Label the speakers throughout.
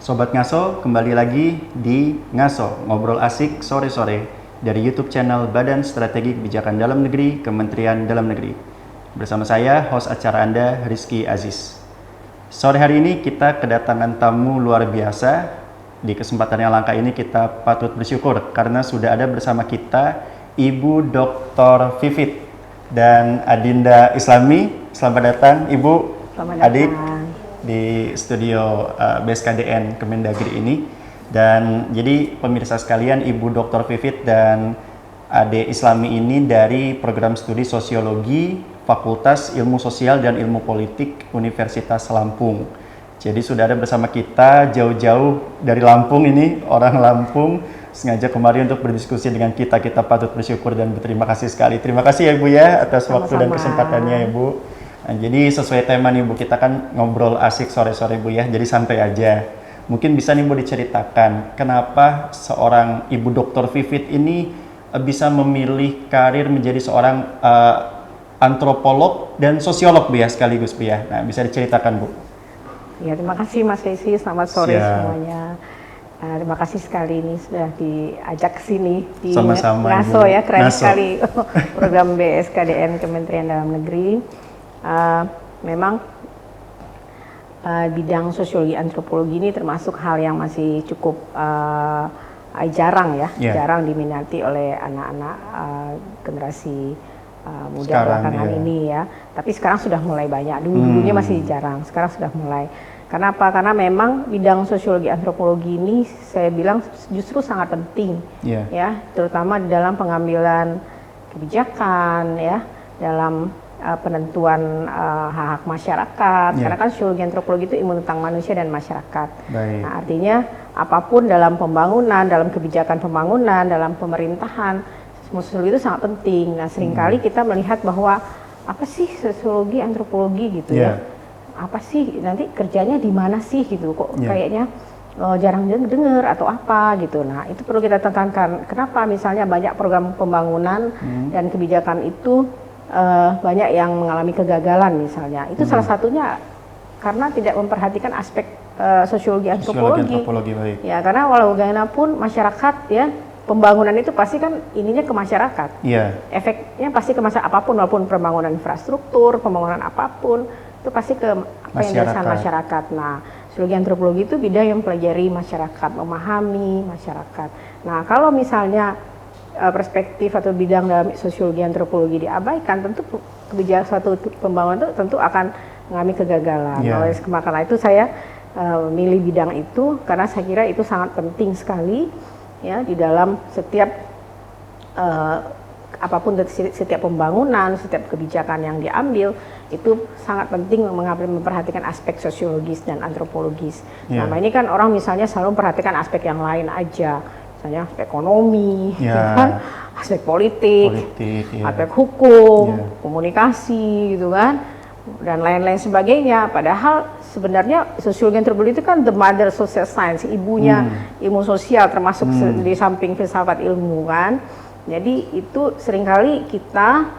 Speaker 1: Sobat Ngaso, kembali lagi di Ngaso, ngobrol asik sore-sore dari YouTube channel Badan Strategi Kebijakan Dalam Negeri, Kementerian Dalam Negeri. Bersama saya, host acara Anda, Rizky Aziz. Sore hari ini kita kedatangan tamu luar biasa. Di kesempatan yang langka ini kita patut bersyukur karena sudah ada bersama kita Ibu Dr. Vivit dan Adinda Islami. Selamat datang Ibu,
Speaker 2: Selamat
Speaker 1: Adik
Speaker 2: datang
Speaker 1: di studio BSKDN Kemendagri ini. Dan jadi pemirsa sekalian, Ibu Dr. Vivit dan Ade Islami ini dari program studi Sosiologi Fakultas Ilmu Sosial dan Ilmu Politik Universitas Lampung. Jadi sudah ada bersama kita jauh-jauh dari Lampung ini, orang Lampung sengaja kemari untuk berdiskusi dengan kita. Kita patut bersyukur dan berterima kasih sekali. Terima kasih ya Bu ya atas waktu dan kesempatannya ya Bu. Nah, jadi sesuai tema nih Bu, kita kan ngobrol asik sore-sore Bu ya, jadi santai aja. Mungkin bisa nih Bu diceritakan kenapa seorang Ibu Dr. Vivit ini bisa memilih karir menjadi seorang antropolog dan sosiolog Bu ya sekaligus Bu ya. Nah, bisa diceritakan Bu.
Speaker 2: Ya, terima kasih Mas Rizky, selamat sore semuanya. Terima kasih sekali ini sudah diajak ke sini di Ngaso ya, keren sekali program BSKDN Kementerian Dalam Negeri. Memang bidang sosiologi antropologi ini termasuk hal yang masih cukup jarang ya, jarang diminati oleh anak-anak generasi muda belakangan ini ya. Tapi sekarang sudah mulai banyak. Dulunya masih jarang, sekarang sudah mulai. Karena apa? Karena memang bidang sosiologi antropologi ini saya bilang justru sangat penting ya, terutama dalam pengambilan kebijakan ya, dalam penentuan hak-hak masyarakat, karena kan sosiologi antropologi itu ilmu tentang manusia dan masyarakat. Nah, artinya apapun dalam pembangunan, dalam kebijakan pembangunan, dalam pemerintahan, sosiologi itu sangat penting. Nah, seringkali kita melihat bahwa apa sih sosiologi antropologi gitu ya, apa sih nanti kerjanya di mana sih gitu, kok kayaknya jarang dengar atau apa gitu. Nah, itu perlu kita tekankan. Kenapa misalnya banyak program pembangunan dan kebijakan itu banyak yang mengalami kegagalan misalnya. Itu salah satunya karena tidak memperhatikan aspek sosiologi antropologi.
Speaker 1: Baik.
Speaker 2: Ya, karena walau bagaimanapun masyarakat ya, pembangunan itu pasti kan ininya ke masyarakat. Efeknya pasti ke masyarakat apapun, walaupun pembangunan infrastruktur, pembangunan apapun itu pasti ke apa yang dirasakan masyarakat. Nah, sosiologi antropologi itu bidang yang mempelajari masyarakat, memahami masyarakat. Nah, kalau misalnya perspektif atau bidang dalam sosiologi antropologi diabaikan, tentu kebijakan suatu pembangunan itu tentu akan mengalami kegagalan. Oleh karena itu saya memilih bidang itu karena saya kira itu sangat penting sekali ya di dalam setiap apapun, setiap pembangunan, setiap kebijakan yang diambil itu sangat penting memperhatikan aspek sosiologis dan antropologis. Nah, ini kan orang misalnya selalu memperhatikan aspek yang lain aja. Misalnya aspek ekonomi, kan? Aspek politik aspek hukum, komunikasi gitu kan, dan lain-lain sebagainya. Padahal sebenarnya sosiologi antropologi itu kan the mother social science, ibunya ilmu sosial, termasuk di samping filsafat ilmu kan. Jadi itu seringkali kita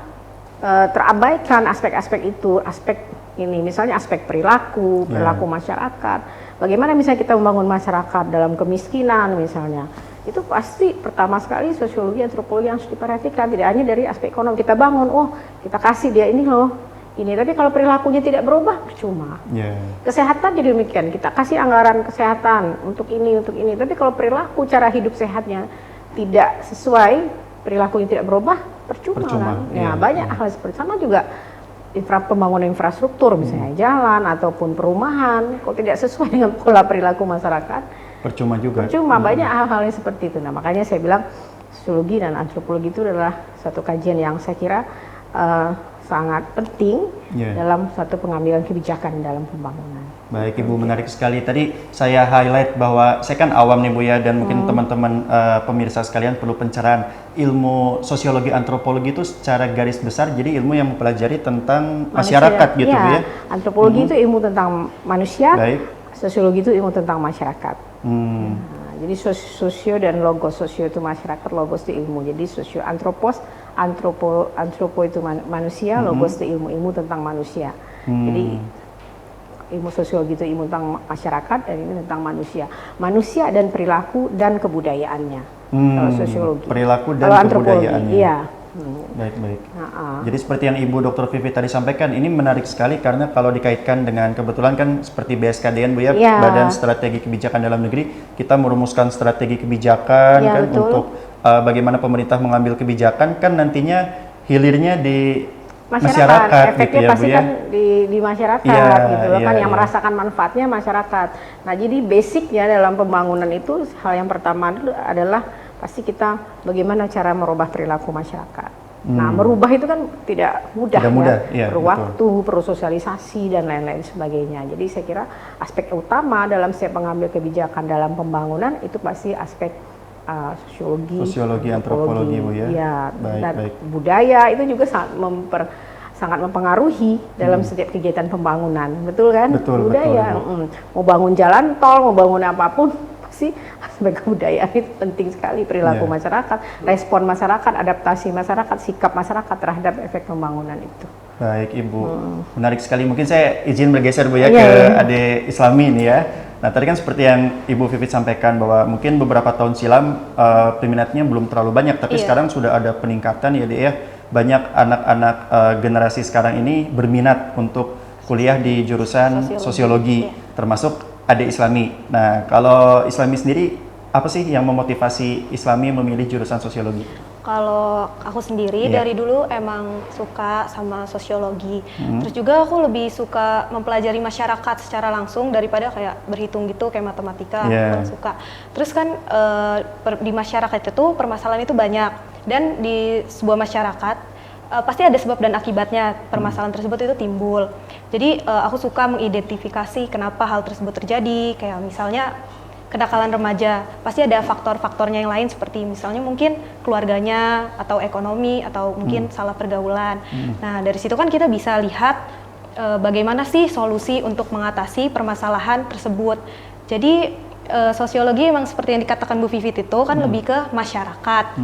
Speaker 2: terabaikan aspek-aspek itu, aspek ini misalnya aspek perilaku masyarakat. Bagaimana misalnya kita membangun masyarakat dalam kemiskinan misalnya, itu pasti pertama sekali sosiologi antropologi yang harus diperhatikan. Tidak hanya dari aspek ekonomi, kita bangun, kita kasih dia ini loh, ini, tapi kalau perilakunya tidak berubah percuma. Kesehatan jadi demikian, kita kasih anggaran kesehatan untuk ini, tapi kalau perilaku cara hidup sehatnya tidak sesuai, perilakunya tidak berubah, percuma kan. Banyak hal seperti sama juga pembangunan infrastruktur misalnya jalan ataupun perumahan, kok tidak sesuai dengan pola perilaku masyarakat, percuma juga. Banyak hal-hal yang seperti itu. Nah, makanya saya bilang sosiologi dan antropologi itu adalah satu kajian yang saya kira sangat penting dalam satu pengambilan kebijakan dalam pembangunan.
Speaker 1: Baik Ibu, menarik sekali. Tadi saya highlight bahwa saya kan awam nih Bu ya, dan mungkin teman-teman pemirsa sekalian perlu pencerahan. Ilmu sosiologi antropologi itu secara garis besar jadi ilmu yang mempelajari tentang masyarakat gitu Bu ya.
Speaker 2: Antropologi itu ilmu tentang manusia, sosiologi itu ilmu tentang masyarakat. Nah, jadi sosio dan logos, sosio itu masyarakat, logos itu ilmu. Jadi sosio antropo itu manusia, logos itu ilmu tentang manusia. Jadi ilmu sosiologi itu ilmu tentang masyarakat dan ini tentang manusia dan perilaku dan kebudayaannya. Kalau sosiologi,
Speaker 1: perilaku dan
Speaker 2: kalau antropologi,
Speaker 1: kebudayaannya.
Speaker 2: iya.
Speaker 1: Baik. Jadi seperti yang Ibu Dr. Vivi tadi sampaikan, ini menarik sekali karena kalau dikaitkan dengan kebetulan kan seperti BSKDN Bu ya, Badan Strategi Kebijakan Dalam Negeri, kita merumuskan strategi kebijakan kan
Speaker 2: betul.
Speaker 1: untuk bagaimana pemerintah mengambil kebijakan kan nantinya hilirnya di masyarakat
Speaker 2: efeknya
Speaker 1: gitu ya,
Speaker 2: pasti
Speaker 1: Bu, ya?
Speaker 2: kan di masyarakat gitu loh kan yang merasakan manfaatnya masyarakat. Nah jadi basicnya dalam pembangunan itu hal yang pertama adalah pasti kita bagaimana cara merubah perilaku masyarakat. Nah merubah itu kan tidak mudah,
Speaker 1: ya,
Speaker 2: perlu waktu, perlu sosialisasi dan lain-lain sebagainya. Jadi saya kira aspek utama dalam setiap pengambil kebijakan dalam pembangunan itu pasti aspek sosiologi,
Speaker 1: antropologi Bu ya.
Speaker 2: Ya, dan budaya itu juga sangat mempengaruhi dalam setiap kegiatan pembangunan, betul kan? Budaya, mau bangun jalan tol, mau bangun apapun, pasti aspek kebudayaan itu penting sekali, perilaku masyarakat, respon masyarakat, adaptasi masyarakat, sikap masyarakat terhadap efek pembangunan itu.
Speaker 1: Baik Ibu, menarik sekali. Mungkin saya izin bergeser Bu ya ke Ade Islami ini ya. Nah tadi kan seperti yang Ibu Vivit sampaikan bahwa mungkin beberapa tahun silam peminatnya belum terlalu banyak, tapi sekarang sudah ada peningkatan ya Dek ya. Banyak anak-anak generasi sekarang ini berminat untuk kuliah di jurusan sosiologi, termasuk Ade Islami. Nah kalau Islami sendiri apa sih yang memotivasi Islami memilih jurusan sosiologi?
Speaker 3: Kalau aku sendiri dari dulu emang suka sama sosiologi. Terus juga aku lebih suka mempelajari masyarakat secara langsung daripada kayak berhitung gitu kayak matematika. Aku suka. Terus kan di masyarakat itu permasalahan itu banyak dan di sebuah masyarakat pasti ada sebab dan akibatnya permasalahan tersebut itu timbul. Jadi aku suka mengidentifikasi kenapa hal tersebut terjadi. Kayak misalnya kenakalan remaja, pasti ada faktor-faktornya yang lain seperti misalnya mungkin keluarganya atau ekonomi atau mungkin salah pergaulan. Nah dari situ kan kita bisa lihat bagaimana sih solusi untuk mengatasi permasalahan tersebut. Jadi sosiologi emang seperti yang dikatakan Bu Vivit itu kan lebih ke masyarakat.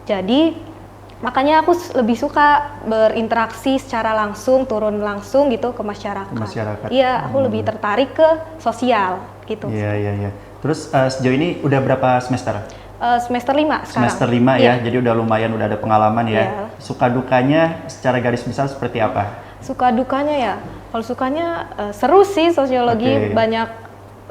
Speaker 3: Jadi makanya aku lebih suka berinteraksi secara langsung, turun langsung gitu ke masyarakat. Iya, aku lebih tertarik ke sosial gitu.
Speaker 1: Iya. Terus sejauh ini udah berapa semester?
Speaker 3: Semester 5 sekarang.
Speaker 1: Semester 5 ya, jadi udah lumayan, udah ada pengalaman ya. Suka dukanya secara garis besar seperti apa?
Speaker 3: Suka dukanya ya, kalau sukanya seru sih sosiologi, banyak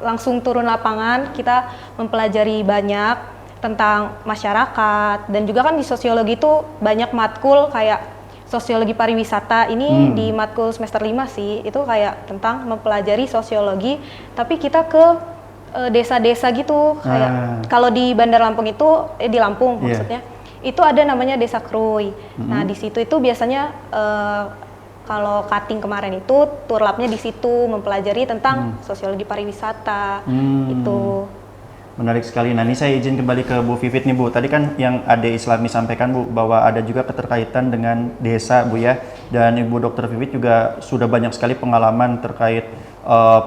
Speaker 3: langsung turun lapangan, kita mempelajari banyak tentang masyarakat, dan juga kan di sosiologi itu banyak matkul kayak sosiologi pariwisata, ini di matkul semester 5 sih, itu kayak tentang mempelajari sosiologi, tapi kita ke desa-desa gitu, kayak kalau di Bandar Lampung itu di Lampung maksudnya itu ada namanya Desa Krui. Nah di situ itu biasanya kalau cutting kemarin itu tour labnya di situ mempelajari tentang sosiologi pariwisata itu.
Speaker 1: Menarik sekali. Nah ini saya izin kembali ke Bu Vivit nih Bu. Tadi kan yang Ade Islami sampaikan Bu bahwa ada juga keterkaitan dengan desa Bu ya. Dan Ibu Dr. Vivit juga sudah banyak sekali pengalaman terkait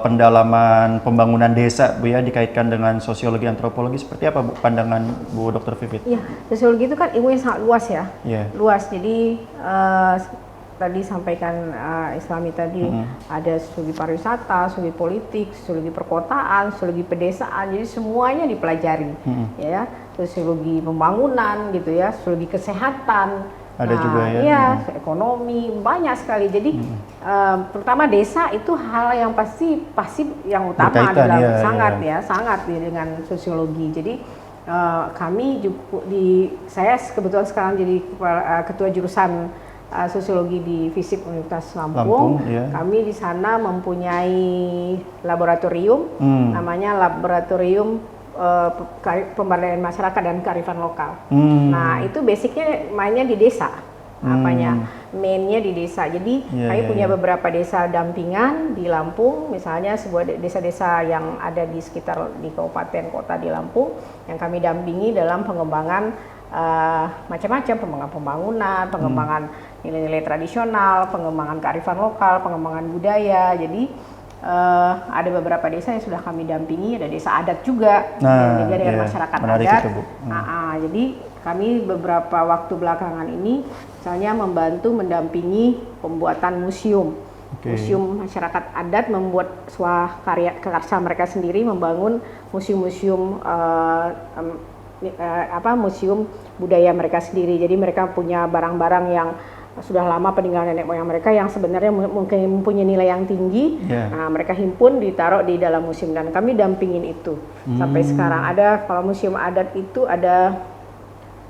Speaker 1: pendalaman pembangunan desa Bu ya, dikaitkan dengan sosiologi antropologi. Seperti apa Bu pandangan Bu Dr. Vivit?
Speaker 2: Iya, sosiologi itu kan ilmu yang sangat luas ya. Luas. Jadi tadi sampaikan Islami tadi ada sosiologi pariwisata, sosiologi politik, sosiologi perkotaan, sosiologi pedesaan, jadi semuanya dipelajari ya, sosiologi pembangunan gitu ya, sosiologi kesehatan,
Speaker 1: ada juga ya,
Speaker 2: ekonomi, banyak sekali. Jadi pertama desa itu hal yang pasti yang utama dalam sangat dengan sosiologi. Jadi kami juga saya kebetulan sekarang jadi ketua jurusan sosiologi di FISIP Universitas Lampung. Kami di sana mempunyai laboratorium, namanya Laboratorium Pemberdayaan Masyarakat dan Kearifan Lokal. Nah itu basicnya mainnya di desa, mainnya di desa. Jadi kami punya beberapa desa dampingan di Lampung, misalnya sebuah desa-desa yang ada di sekitar di kabupaten kota di Lampung yang kami dampingi dalam pengembangan macam-macam, pengembangan pembangunan, pengembangan nilai-nilai tradisional, pengembangan kearifan lokal, pengembangan budaya. Jadi ada beberapa desa yang sudah kami dampingi, ada desa adat juga, juga dengan masyarakat adat. Jadi kami beberapa waktu belakangan ini misalnya membantu mendampingi pembuatan museum. Museum Masyarakat Adat membuat swakarya karsa mereka sendiri, membangun museum-museum museum budaya mereka sendiri. Jadi mereka punya barang-barang yang sudah lama peninggalan nenek moyang mereka yang sebenarnya mungkin mempunyai nilai yang tinggi. Nah, mereka himpun ditaruh di dalam museum dan kami dampingin itu sampai sekarang. Kalau museum adat itu ada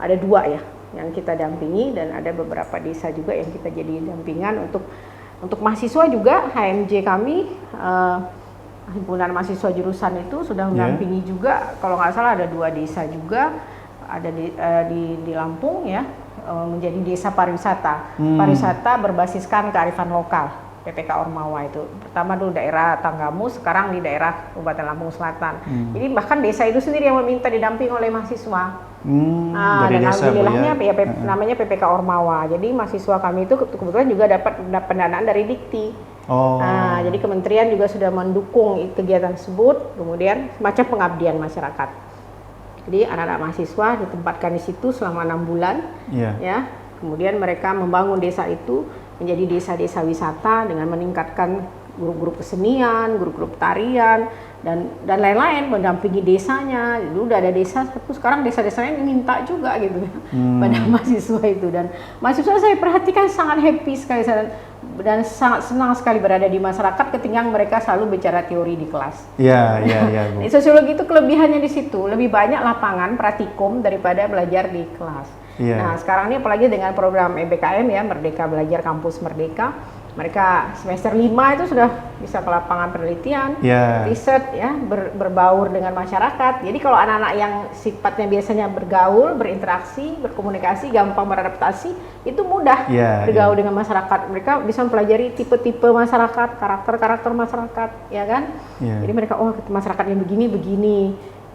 Speaker 2: 2 ya yang kita dampingi, dan ada beberapa desa juga yang kita jadi dampingan untuk mahasiswa juga. HMJ kami himpunan mahasiswa jurusan itu sudah mendampingi juga, kalau nggak salah ada 2 desa juga, ada di Lampung ya, menjadi desa pariwisata. Pariwisata berbasiskan kearifan lokal, PPK Ormawa itu. Pertama dulu daerah Tanggamus, sekarang di daerah Kabupaten Lampung Selatan. Jadi bahkan desa itu sendiri yang meminta didamping oleh mahasiswa. Dan alhamdulillahnya namanya PPK Ormawa. Jadi mahasiswa kami itu kebetulan juga dapat pendanaan dari Dikti. Jadi kementerian juga sudah mendukung kegiatan tersebut, kemudian semacam pengabdian masyarakat. Jadi anak-anak mahasiswa ditempatkan di situ selama 6 bulan, ya. Kemudian mereka membangun desa itu menjadi desa-desa wisata dengan meningkatkan grup-grup kesenian, grup-grup tarian, dan lain-lain, mendampingi desanya. Dulu udah ada desa, sekarang desa-desanya minta juga gitu pada mahasiswa itu. Dan mahasiswa saya perhatikan sangat happy sekali dan sangat senang sekali berada di masyarakat ketika mereka selalu bicara teori di kelas.
Speaker 1: Iya.
Speaker 2: Sosiologi itu kelebihannya di situ, lebih banyak lapangan praktikum daripada belajar di kelas. Nah, sekarang ini apalagi dengan program EBKM ya, Merdeka Belajar Kampus Merdeka, mereka semester 5 itu sudah bisa ke lapangan penelitian, riset ya, berbaur dengan masyarakat. Jadi kalau anak-anak yang sifatnya biasanya bergaul, berinteraksi, berkomunikasi, gampang beradaptasi, itu mudah bergaul dengan masyarakat. Mereka bisa mempelajari tipe-tipe masyarakat, karakter-karakter masyarakat, ya kan? Jadi mereka, masyarakat yang begini,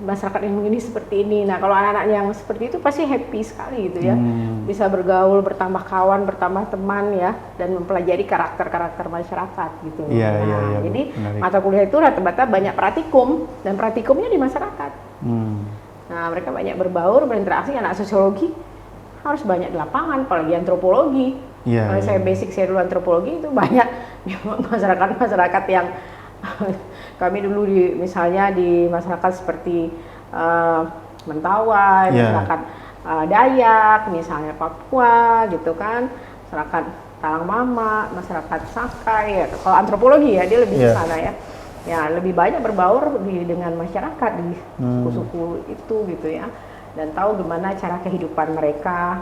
Speaker 2: masyarakat yang begini seperti ini. Nah, kalau anak-anak yang seperti itu pasti happy sekali gitu ya. Bisa bergaul, bertambah kawan, bertambah teman ya, dan mempelajari karakter-karakter masyarakat gitu. Jadi mata kuliah itu rata-rata banyak praktikum, dan praktikumnya di masyarakat. Nah, mereka banyak berbaur, berinteraksi. Anak sosiologi harus banyak di lapangan, apalagi antropologi. Kalau saya basic saya dulu antropologi, itu banyak masyarakat yang kami dulu misalnya di masyarakat seperti Mentawai, masyarakat Dayak, misalnya Papua gitu kan, masyarakat Talang Mama, masyarakat Sakai ya. Kalau antropologi ya dia lebih ke sana ya. Ya, lebih banyak berbaur dengan masyarakat di suku-suku itu gitu ya. Dan tahu gimana cara kehidupan mereka,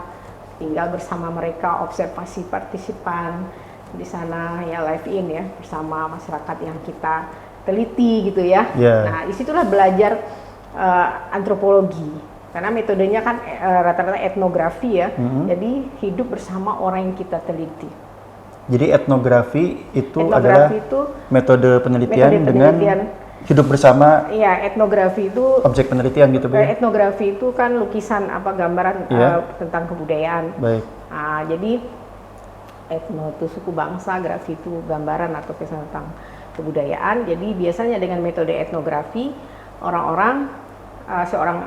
Speaker 2: tinggal bersama mereka, observasi partisipan di sana ya, live in ya, bersama masyarakat yang kita teliti gitu ya. Nah, disitulah belajar antropologi, karena metodenya kan rata-rata etnografi ya. Jadi hidup bersama orang yang kita teliti.
Speaker 1: Jadi etnografi adalah metode penelitian dengan hidup bersama.
Speaker 2: Iya, etnografi itu
Speaker 1: objek penelitian gitu, Bu.
Speaker 2: Etnografi itu kan lukisan gambaran tentang kebudayaan.
Speaker 1: Baik.
Speaker 2: Jadi etno itu suku bangsa, grafi itu gambaran atau kisah tentang kebudayaan. Jadi biasanya dengan metode etnografi, seorang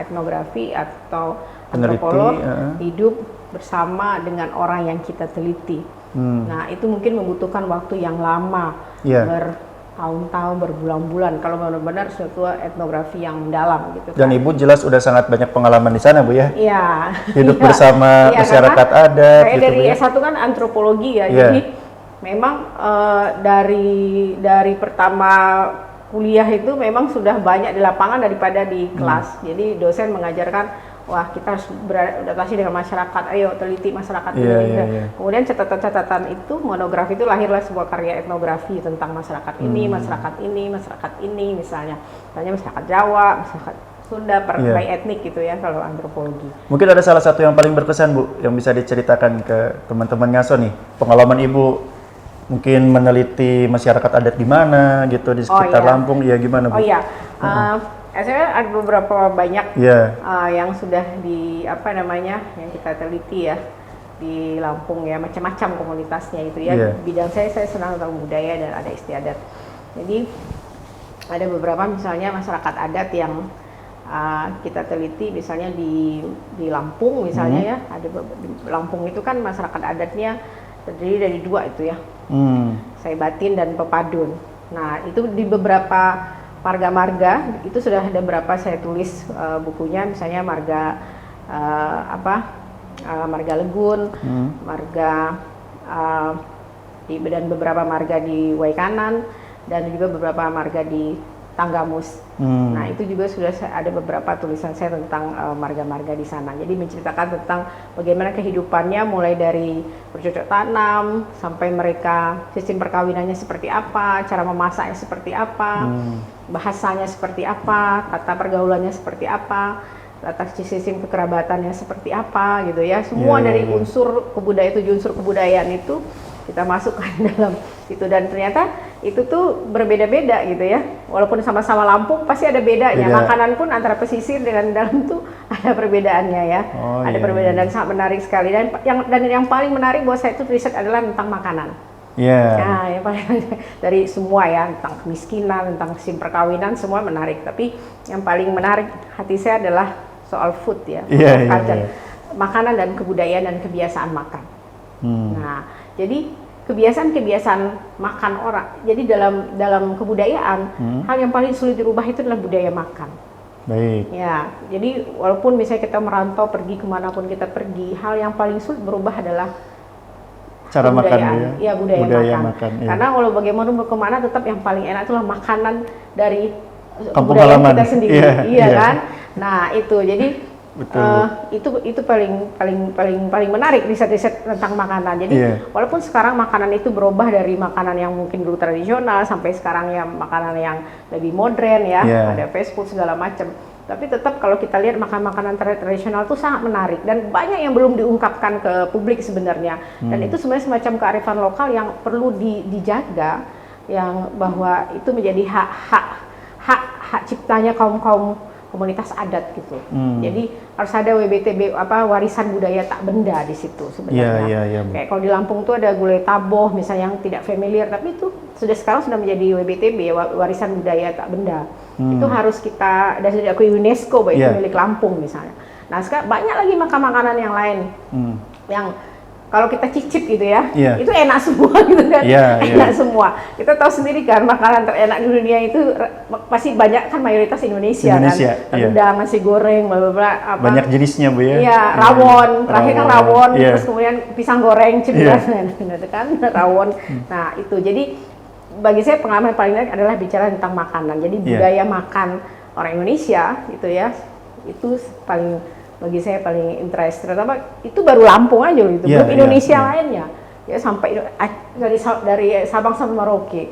Speaker 2: etnografi atau antropolog hidup bersama dengan orang yang kita teliti. Nah, itu mungkin membutuhkan waktu yang lama, bertahun-tahun, berbulan-bulan kalau benar-benar suatu etnografi yang mendalam gitu.
Speaker 1: Dan Ibu jelas udah sangat banyak pengalaman di sana, Bu ya.
Speaker 2: Iya.
Speaker 1: Hidup bersama masyarakat adat
Speaker 2: saya
Speaker 1: gitu,
Speaker 2: dari
Speaker 1: Bu ya.
Speaker 2: S1 kan antropologi ya. Jadi memang dari pertama kuliah itu memang sudah banyak di lapangan daripada di kelas. Jadi dosen mengajarkan, wah kita harus beradaptasi dengan masyarakat, ayo teliti masyarakat ini. Kemudian catatan-catatan itu, monografi itu lahirlah sebuah karya etnografi tentang masyarakat ini, masyarakat ini misalnya masyarakat Jawa, masyarakat Sunda, by etnik gitu ya kalau antropologi.
Speaker 1: Mungkin ada salah satu yang paling berkesan, Bu, yang bisa diceritakan ke teman-teman ngaso nih, pengalaman Ibu mungkin meneliti masyarakat adat di mana gitu di sekitar Lampung, ya gimana, Bu?
Speaker 2: Saya ada beberapa banyak yang sudah yang kita teliti ya di Lampung ya, macam-macam komunitasnya itu ya. Bidang saya senang tentang budaya dan ada istiadat. Jadi ada beberapa misalnya masyarakat adat yang kita teliti, misalnya di Lampung misalnya ya. Ada Lampung itu kan masyarakat adatnya terdiri dari 2 itu ya. Sai Batin dan Pepadun. Nah, itu di beberapa marga-marga itu sudah ada berapa saya tulis bukunya, misalnya marga marga Legun, marga dan beberapa marga di Waikanan, dan juga beberapa marga di Tanggamus. Nah, itu juga sudah ada beberapa tulisan saya tentang marga-marga di sana. Jadi menceritakan tentang bagaimana kehidupannya, mulai dari bercocok tanam sampai mereka sistem perkawinannya seperti apa, cara memasaknya seperti apa, bahasanya seperti apa, tata pergaulannya seperti apa, tata sistem kekerabatannya seperti apa gitu ya. Semua dari unsur kebudayaan itu kita masukkan dalam itu, dan ternyata itu tuh berbeda-beda gitu ya. Walaupun sama-sama Lampung pasti ada bedanya. Makanan pun antara pesisir dengan dalam tuh ada perbedaannya ya. Ada perbedaan dan sangat menarik sekali, dan yang paling menarik buat saya itu riset adalah tentang makanan. Nah, yang paling dari semua ya, tentang kemiskinan, tentang sistem perkawinan, semua menarik. Tapi yang paling menarik hati saya adalah soal food ya, culture, makanan dan kebudayaan dan kebiasaan makan. Nah, jadi kebiasaan makan orang. Jadi dalam kebudayaan, hal yang paling sulit dirubah itu adalah budaya makan.
Speaker 1: Baik.
Speaker 2: Ya, jadi walaupun misalnya kita merantau pergi kemanapun kita pergi, hal yang paling sulit berubah adalah
Speaker 1: cara makan ya.
Speaker 2: Budaya makan. Karena walau bagaimana kemana, tetap yang paling enak itulah makanan dari
Speaker 1: kampung
Speaker 2: budaya
Speaker 1: halaman
Speaker 2: kita sendiri, kan? Nah, itu jadi itu paling menarik riset-riset tentang makanan. Jadi walaupun sekarang makanan itu berubah dari makanan yang mungkin dulu tradisional sampai sekarang ya makanan yang lebih modern ya, ada fast food segala macam. Tapi tetap kalau kita lihat makanan tradisional itu sangat menarik dan banyak yang belum diungkapkan ke publik sebenarnya. Dan itu sebenarnya semacam kearifan lokal yang perlu dijaga, yang bahwa itu menjadi hak ciptanya kaum komunitas adat gitu. Jadi harus ada WBTB warisan budaya tak benda di situ sebenarnya. Kayak kalau di Lampung tuh ada gulai taboh misalnya yang tidak familiar, tapi itu sekarang sudah menjadi WBTB warisan budaya tak benda. Itu harus kita sudah diakui UNESCO bahwa itu milik Lampung misalnya. Nah, sekarang banyak lagi makanan yang lain yang kalau kita cicip gitu ya, itu enak semua gitu kan, enak semua. Kita tahu sendiri kan makanan terenak di dunia itu pasti banyak kan, mayoritas Indonesia kan. Rendang, nasi goreng,
Speaker 1: banyak jenisnya Bu ya.
Speaker 2: Iya, rawon, terakhir kan rawon, terus kemudian pisang goreng, cemilan, itu kan rawon. Nah itu, jadi bagi saya pengalaman paling menarik adalah bicara tentang makanan. Jadi budaya makan orang Indonesia gitu ya, itu bagi saya paling interest, terutama itu baru Lampung aja loh itu, belum Indonesia lainnya ya, sampai dari Sabang sampai Merauke,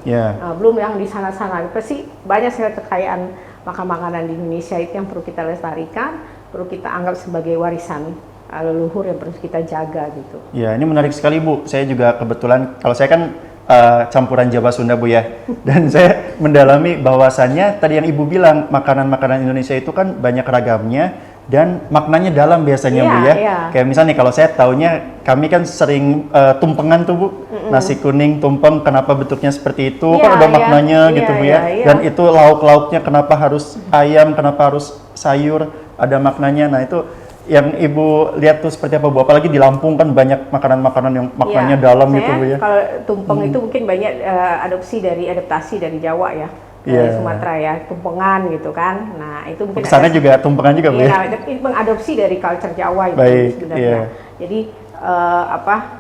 Speaker 2: belum yang di sana-sana. Pasti banyak sekali kekayaan makanan di Indonesia itu yang perlu kita lestarikan, perlu kita anggap sebagai warisan leluhur yang perlu kita jaga gitu. Ya,
Speaker 1: ini menarik sekali Bu. Saya juga kebetulan, kalau saya kan campuran Jawa Sunda Bu ya, dan saya mendalami bahwasannya tadi yang Ibu bilang makanan-makanan Indonesia itu kan banyak ragamnya dan maknanya dalam biasanya Bu ya. Kayak misalnya kalau saya taunya, kami kan sering tumpengan tuh Bu, nasi kuning tumpeng, kenapa bentuknya seperti itu, kan ada maknanya gitu Bu ya. Dan itu lauk-lauknya kenapa harus ayam, kenapa harus sayur, ada maknanya. Nah itu yang Ibu lihat tuh seperti apa Bu? Apalagi di Lampung kan banyak makanan-makanan yang maknanya dalam gitu Bu ya.
Speaker 2: Kalau tumpeng itu mungkin banyak adaptasi dari Jawa ya. Dari Sumatera ya, tumpengan gitu kan. Nah itu mungkin
Speaker 1: kesana juga tumpengan juga Bu ya?
Speaker 2: Itu mengadopsi dari culture Jawa itu sebenarnya. Jadi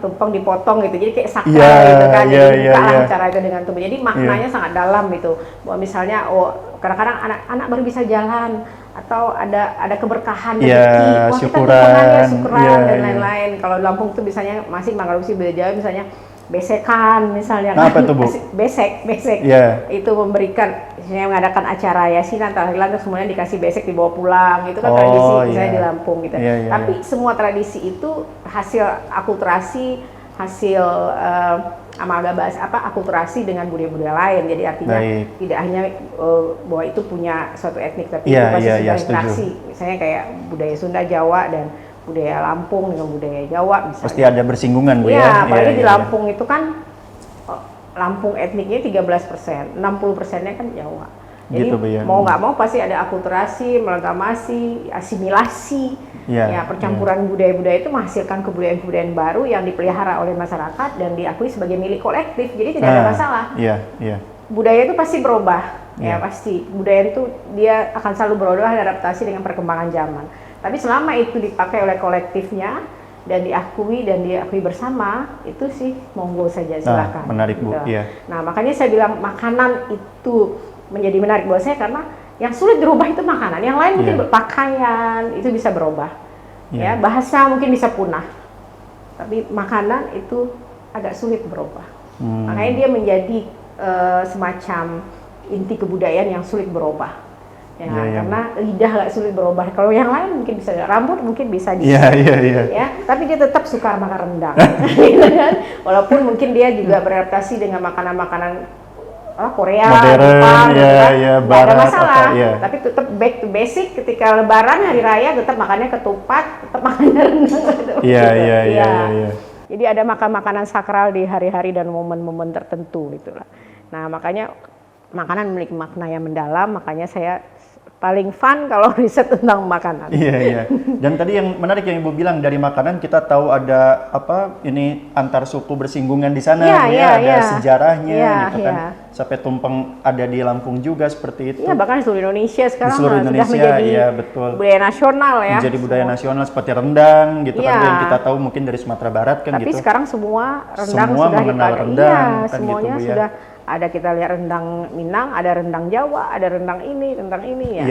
Speaker 2: tumpeng dipotong gitu, jadi kayak sakral gitu kan. Jadi buka cara itu dengan tumpeng. Jadi maknanya sangat dalam gitu. Bahwa misalnya kadang-kadang anak-anak baru bisa jalan, atau ada keberkahan rezeki, kita syukuran dan lain-lain. Kalau Lampung tuh misalnya masih mengadopsi budaya Jawa, misalnya besekan misalnya.
Speaker 1: Nah, apa itu Bu?
Speaker 2: Besek itu memberikan, misalnya mengadakan acara yasinan, tahlilan, terus kemudian dikasih besek dibawa pulang, itu kan tradisi misalnya di Lampung gitu. Tapi semua tradisi itu hasil akulturasi, hasil akulturasi dengan budaya-budaya lain. Jadi artinya tidak hanya bahwa itu punya suatu etnik, tapi itu pasti berinteraksi. Misalnya kayak budaya Sunda, Jawa, dan budaya Lampung dengan budaya Jawa misalnya. Pasti ada bersinggungan Bu ya. Apalagi di Lampung itu kan Lampung etniknya 13%, 60%-nya kan Jawa. Jadi
Speaker 1: gitu, Bu, ya.
Speaker 2: mau nggak mau pasti ada akulturasi, amalgamasi, asimilasi, ya percampuran budaya-budaya itu menghasilkan kebudayaan-kebudayaan baru yang dipelihara oleh masyarakat dan diakui sebagai milik kolektif. Jadi tidak ada masalah. Budaya itu pasti berubah, ya pasti. Budaya itu dia akan selalu berubah dan adaptasi dengan perkembangan zaman. Tapi selama itu dipakai oleh kolektifnya dan diakui bersama, itu sih monggo saja, silakan.
Speaker 1: Menarik, Bu.
Speaker 2: Gitu. Nah, makanya saya bilang makanan itu menjadi menarik buat saya karena yang sulit dirubah itu makanan. Yang lain mungkin pakaian itu bisa berubah, ya bahasa mungkin bisa punah, tapi makanan itu agak sulit berubah. Makanya dia menjadi semacam inti kebudayaan yang sulit berubah. Karena lidah nggak sulit berubah. Kalau yang lain mungkin bisa, rambut mungkin bisa ya, tapi dia tetap suka makan rendang, gitu kan? Walaupun mungkin dia juga beradaptasi dengan makanan-makanan Korea, Jepang, nggak ada masalah. Tapi tetap back to basic. Ketika Lebaran hari raya tetap makannya ketupat, tetap makannya rendang. Jadi ada makanan sakral di hari-hari dan momen-momen tertentu gitulah. Nah makanya makanan memiliki makna yang mendalam. Makanya saya paling fun kalau riset tentang makanan.
Speaker 1: Dan tadi yang menarik yang Ibu bilang, dari makanan kita tahu ada antar suku bersinggungan di sana, ada sejarahnya, gitu kan. Sampai tumpeng ada di Lampung juga seperti itu.
Speaker 2: Bahkan di seluruh Indonesia sekarang
Speaker 1: sudah menjadi
Speaker 2: budaya nasional ya.
Speaker 1: Menjadi budaya nasional seperti rendang gitu kan, yang kita tahu mungkin dari Sumatera Barat kan.
Speaker 2: Tapi sekarang semua rendang
Speaker 1: semua
Speaker 2: sudah
Speaker 1: mengenal rendang, kan
Speaker 2: semuanya
Speaker 1: gitu, Bu,
Speaker 2: sudah. Ada, kita lihat rendang Minang, ada rendang Jawa, ada rendang ini ya.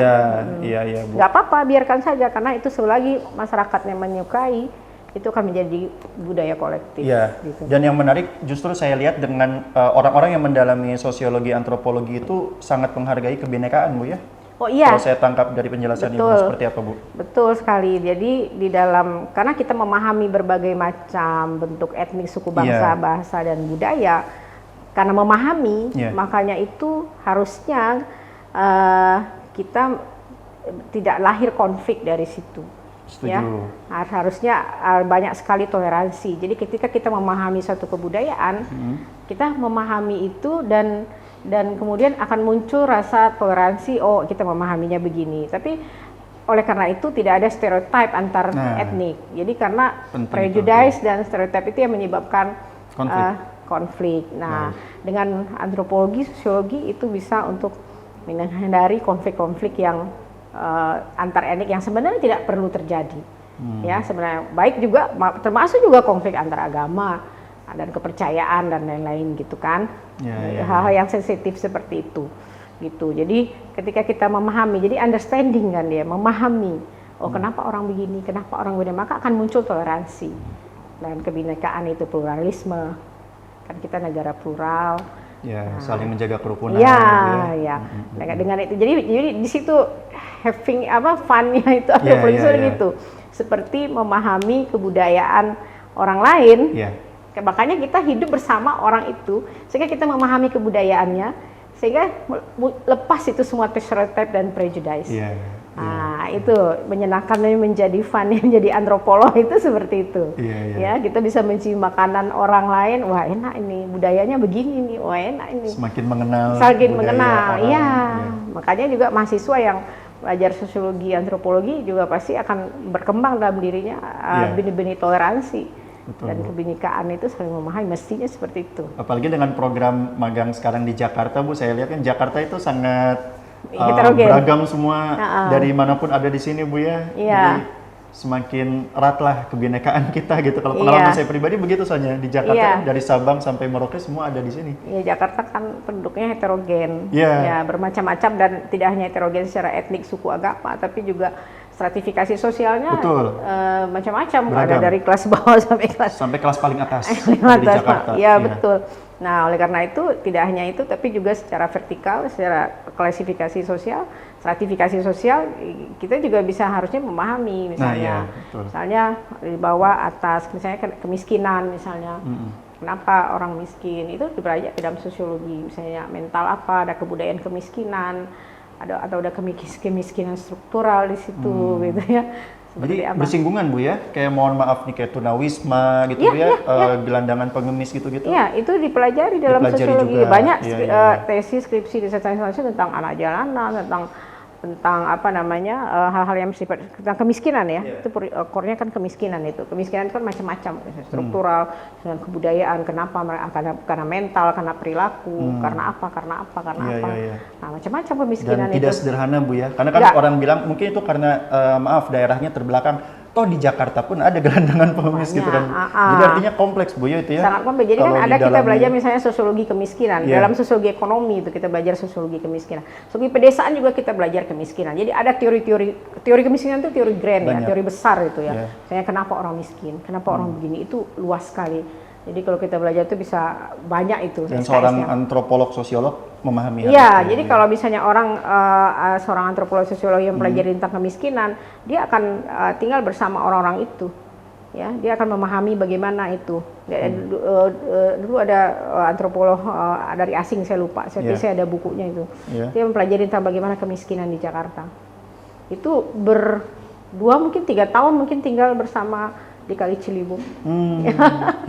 Speaker 1: Iya, Bu.
Speaker 2: Nggak apa-apa, biarkan saja, karena itu selagi masyarakatnya menyukai, itu akan menjadi budaya kolektif. Gitu.
Speaker 1: Dan yang menarik justru saya lihat dengan orang-orang yang mendalami sosiologi, antropologi itu sangat menghargai kebinekaan, Bu, ya.
Speaker 2: Oh iya.
Speaker 1: Kalau saya tangkap dari penjelasan Ibu seperti apa, Bu?
Speaker 2: Betul sekali. Jadi di dalam, karena kita memahami berbagai macam bentuk etnik, suku bangsa, bahasa dan budaya. Karena memahami, makanya itu harusnya kita tidak lahir konflik dari situ.
Speaker 1: Setuju.
Speaker 2: Ya, harusnya banyak sekali toleransi. Jadi ketika kita memahami suatu kebudayaan, kita memahami itu dan kemudian akan muncul rasa toleransi. Oh, kita memahaminya begini. Tapi oleh karena itu tidak ada stereotip antar etnik. Jadi karena prejudice dan stereotip itu yang menyebabkan konflik. Nah, dengan antropologi, sosiologi itu bisa untuk menghindari konflik-konflik yang antar etnik yang sebenarnya tidak perlu terjadi. Ya, sebenarnya baik juga, termasuk juga konflik antar agama dan kepercayaan dan lain-lain gitu kan. Hal-hal yang sensitif seperti itu. Gitu. Jadi ketika kita memahami, jadi understanding kan dia, memahami. Oh, kenapa orang begini, kenapa orang begini, maka akan muncul toleransi. Dan kebinekaan itu pluralisme. Kan kita negara plural,
Speaker 1: saling menjaga kerukunan.
Speaker 2: Dengan itu, jadi di situ funnya itu gitu, seperti memahami kebudayaan orang lain. Makanya kita hidup bersama orang itu, sehingga kita memahami kebudayaannya, sehingga lepas itu semua stereotip dan prejudice. Itu menyenangkan, menjadi fun, menjadi antropolog itu seperti itu. Ya, kita bisa mencium makanan orang lain, wah enak ini, budayanya begini nih, wah enak ini.
Speaker 1: Semakin mengenal.
Speaker 2: Makanya juga mahasiswa yang belajar sosiologi, antropologi juga pasti akan berkembang dalam dirinya benih-benih toleransi. Dan kebinekaan itu saling memahami, mestinya seperti itu.
Speaker 1: Apalagi dengan program magang sekarang di Jakarta, Bu, saya lihat kan Jakarta itu sangat beragam semua, dari manapun ada di sini, Bu, ya. Jadi semakin erat lah kebinekaan kita gitu. Kalau pengalaman saya pribadi begitu soalnya di Jakarta, dari Sabang sampai Merauke semua ada di sini.
Speaker 2: Jakarta kan penduduknya heterogen, bermacam-macam, dan tidak hanya heterogen secara etnik, suku, agama, tapi juga stratifikasi sosialnya macam-macam, ada dari kelas bawah sampai kelas
Speaker 1: paling atas di Jakarta.
Speaker 2: Betul. Nah, oleh karena itu tidak hanya itu, tapi juga secara vertikal, secara klasifikasi sosial, stratifikasi sosial, kita juga bisa harusnya memahami, misalnya, misalnya di bawah, atas, misalnya kemiskinan, misalnya. Kenapa orang miskin itu dipelajari dalam sosiologi, misalnya mental apa, ada kebudayaan kemiskinan, ada kemiskinan struktural di situ gitu ya.
Speaker 1: Jadi bersinggungan Bu ya, kayak mohon maaf nih kayak tunawisma gitu gelandangan pengemis gitu-gitu.
Speaker 2: Iya, itu dipelajari dalam sosiologi.
Speaker 1: Juga.
Speaker 2: Banyak tesis, skripsi, disertasi tentang anak jalanan, tentang apa namanya hal-hal yang bersifat tentang kemiskinan ya. Itu core-nya kan kemiskinan itu. Kemiskinan itu kan macam-macam, struktural, dengan kebudayaan, kenapa karena mental, karena perilaku, karena apa. Nah, macam-macam kemiskinan
Speaker 1: dan tidak sederhana Bu ya. Karena kan orang bilang mungkin itu karena maaf daerahnya terbelakang. Toh di Jakarta pun ada gelandangan pengemis gitu kan. Jadi artinya kompleks Bu ya itu ya.
Speaker 2: Sangat kompleks. Jadi kan ada kita belajar misalnya sosiologi kemiskinan. Dalam sosiologi ekonomi itu kita belajar sosiologi kemiskinan. Sosiologi pedesaan juga kita belajar kemiskinan. Jadi ada teori kemiskinan itu teori grand ya, teori besar itu ya. Misalnya kenapa orang miskin, kenapa orang begini, itu luas sekali. Jadi kalau kita belajar itu bisa banyak itu.
Speaker 1: Dan seorang antropolog sosiolog memahami hal
Speaker 2: iya,
Speaker 1: itu.
Speaker 2: jadi kalau misalnya seorang antropolog sosiolog yang pelajari tentang kemiskinan, dia akan tinggal bersama orang-orang itu, ya, dia akan memahami bagaimana itu. Dulu ada antropolog dari asing saya lupa, saya ada bukunya itu. Dia mempelajari tentang bagaimana kemiskinan di Jakarta. Itu 2 mungkin 3 tahun mungkin tinggal bersama di Kali Ciliwung.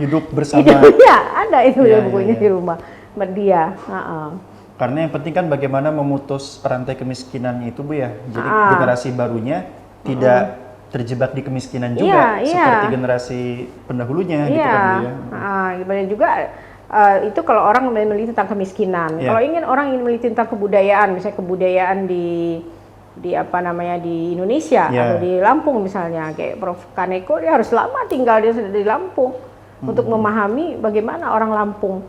Speaker 1: Hidup bersama.
Speaker 2: Iya, ada itu bukunya di rumah dia.
Speaker 1: Karena yang penting kan bagaimana memutus rantai kemiskinan itu Bu ya. Jadi generasi barunya tidak terjebak di kemiskinan juga seperti generasi pendahulunya gitu kan Bu ya.
Speaker 2: Kemudian juga itu kalau orang meneliti tentang kemiskinan. Kalau orang ingin meneliti tentang kebudayaan, misalnya kebudayaan di Indonesia atau di Lampung misalnya, kayak Prof. Kaneko, dia harus lama tinggal di Lampung untuk memahami bagaimana orang Lampung,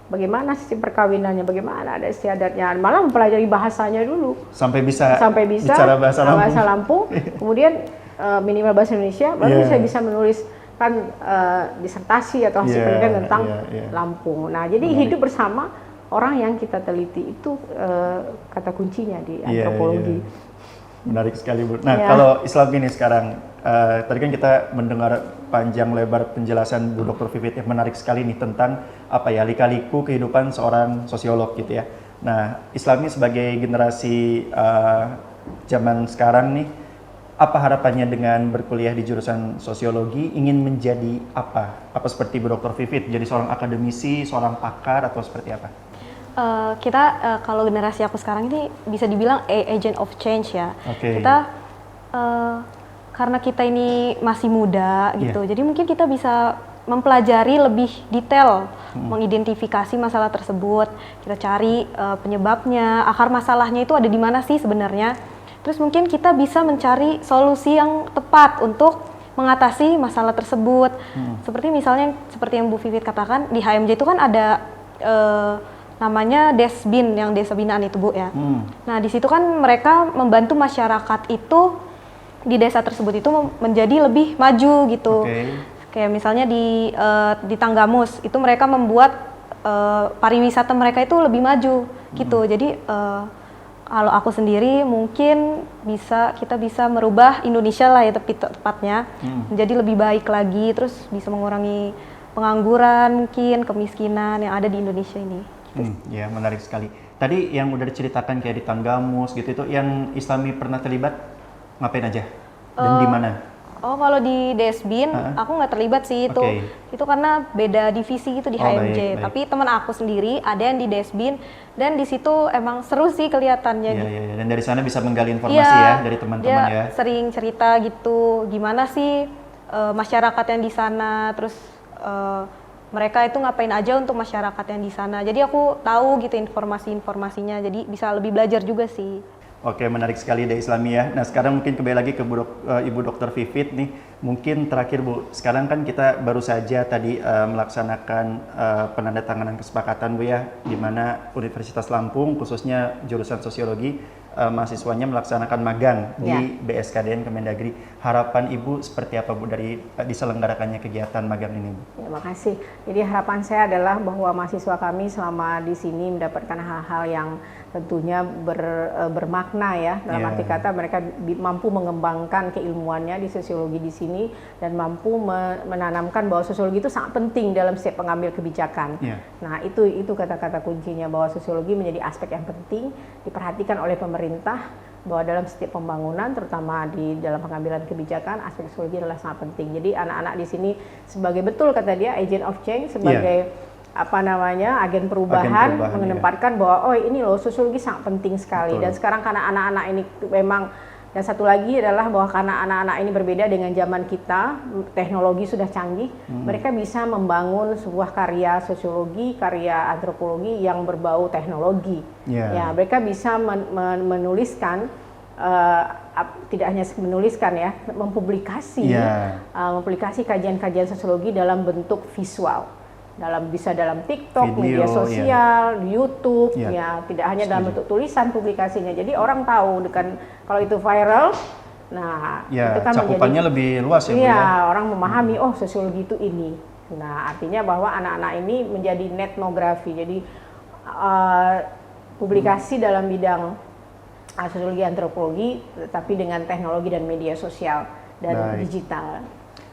Speaker 2: bagaimana sistem perkawinannya, bagaimana ada istiadatnya, malah mempelajari bahasanya dulu sampai bisa bicara bahasa Lampung. Kemudian minimal bahasa Indonesia, baru bisa menulis kan disertasi atau hasil penelitian tentang Lampung. Nah, jadi hidup bersama orang yang kita teliti itu kata kuncinya di antropologi.
Speaker 1: Menarik sekali Bu. Nah, kalau Islam ini sekarang, tadi kan kita mendengar panjang lebar penjelasan Bu Dr. Vivit yang menarik sekali nih tentang lika-liku kehidupan seorang sosiolog gitu ya. Nah, Islam ini sebagai generasi zaman sekarang nih, apa harapannya dengan berkuliah di jurusan sosiologi? Ingin menjadi apa? Apa seperti Bu Dr. Vivit, jadi seorang akademisi, seorang pakar, atau seperti apa?
Speaker 3: Kalau generasi aku sekarang ini bisa dibilang agent of change ya. Kita karena kita ini masih muda gitu, jadi mungkin kita bisa mempelajari lebih detail, mengidentifikasi masalah tersebut, kita cari penyebabnya, akar masalahnya itu ada di mana sih sebenarnya. Terus mungkin kita bisa mencari solusi yang tepat untuk mengatasi masalah tersebut. Seperti misalnya seperti yang Bu Vivit katakan, di HMJ itu kan ada namanya Desbin, yang desa binaan itu Bu ya. Nah di situ kan mereka membantu masyarakat itu di desa tersebut itu menjadi lebih maju gitu. Kayak misalnya di Tanggamus itu mereka membuat pariwisata mereka itu lebih maju gitu. Jadi kalau aku sendiri mungkin kita bisa merubah Indonesia lah ya tepatnya menjadi lebih baik lagi, terus bisa mengurangi pengangguran mungkin, kemiskinan yang ada di Indonesia ini.
Speaker 1: Ya, menarik sekali. Tadi yang udah diceritakan kayak di Tanggamus gitu, itu yang Islami pernah terlibat ngapain aja dan di mana?
Speaker 3: Kalau di Desbin aku nggak terlibat sih itu. Itu karena beda divisi gitu di HMJ. Tapi teman aku sendiri ada yang di Desbin dan di situ emang seru sih kelihatannya.
Speaker 1: Dan dari sana bisa menggali informasi ya dari teman-teman ya.
Speaker 3: Sering cerita gitu, gimana sih masyarakat yang di sana, terus mereka itu ngapain aja untuk masyarakat yang di sana. Jadi aku tahu gitu informasi-informasinya, jadi bisa lebih belajar juga sih.
Speaker 1: Oke, menarik sekali dari Islami ya. Nah sekarang mungkin kembali lagi ke Ibu Dr. Vivit nih. Mungkin terakhir Bu, sekarang kan kita baru saja tadi melaksanakan penandatanganan kesepakatan Bu ya, di mana Universitas Lampung khususnya jurusan sosiologi mahasiswanya melaksanakan magang di BSKDN Kemendagri. Harapan Ibu seperti apa Bu dari diselenggarakannya kegiatan magang ini Bu?
Speaker 2: Ya, makasih. Jadi harapan saya adalah bahwa mahasiswa kami selama di sini mendapatkan hal-hal yang tentunya bermakna ya, dalam arti kata mereka mampu mengembangkan keilmuannya di sosiologi di sini dan mampu menanamkan bahwa sosiologi itu sangat penting dalam setiap pengambil kebijakan. Nah, itu kata-kata kuncinya, bahwa sosiologi menjadi aspek yang penting diperhatikan oleh pemerintah, bahwa dalam setiap pembangunan, terutama di dalam pengambilan kebijakan, aspek sosiologi adalah sangat penting. Jadi anak-anak di sini sebagai, betul kata dia, agent of change, sebagai agen perubahan, menempatkan bahwa ini loh sosiologi sangat penting sekali. Dan sekarang karena anak-anak ini memang, dan satu lagi adalah bahwa karena anak-anak ini berbeda dengan zaman kita, teknologi sudah canggih, mereka bisa membangun sebuah karya sosiologi, karya antropologi yang berbau teknologi. Ya, mereka bisa menuliskan, tidak hanya menuliskan ya, mempublikasi kajian-kajian sosiologi dalam bentuk visual. Bisa dalam TikTok, media sosial, YouTube, ya tidak hanya dalam bentuk tulisan publikasinya. Jadi orang tahu dengan kalau itu viral, nah itu kan
Speaker 1: cakupannya lebih luas ya, Bu,
Speaker 2: ya. Orang memahami, oh sosiologi itu ini. Nah, artinya bahwa anak-anak ini menjadi etnografi. Jadi publikasi dalam bidang sosiologi antropologi, tapi dengan teknologi dan media sosial dan digital.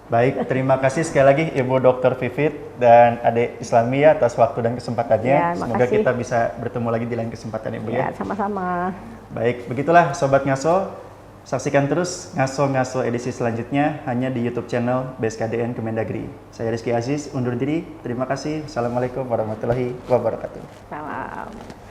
Speaker 1: Baik, terima kasih sekali lagi Ibu Dr. Vivit dan Adik Islami atas waktu dan kesempatannya. Semoga kita bisa bertemu lagi di lain kesempatan, Ibu ya.
Speaker 2: Sama-sama.
Speaker 1: Baik, begitulah Sobat Ngaso. Saksikan terus Ngaso-Ngaso edisi selanjutnya hanya di YouTube channel BSKDN Kemendagri. Saya Rizky Aziz, undur diri. Terima kasih. Assalamualaikum warahmatullahi wabarakatuh.
Speaker 2: Salam.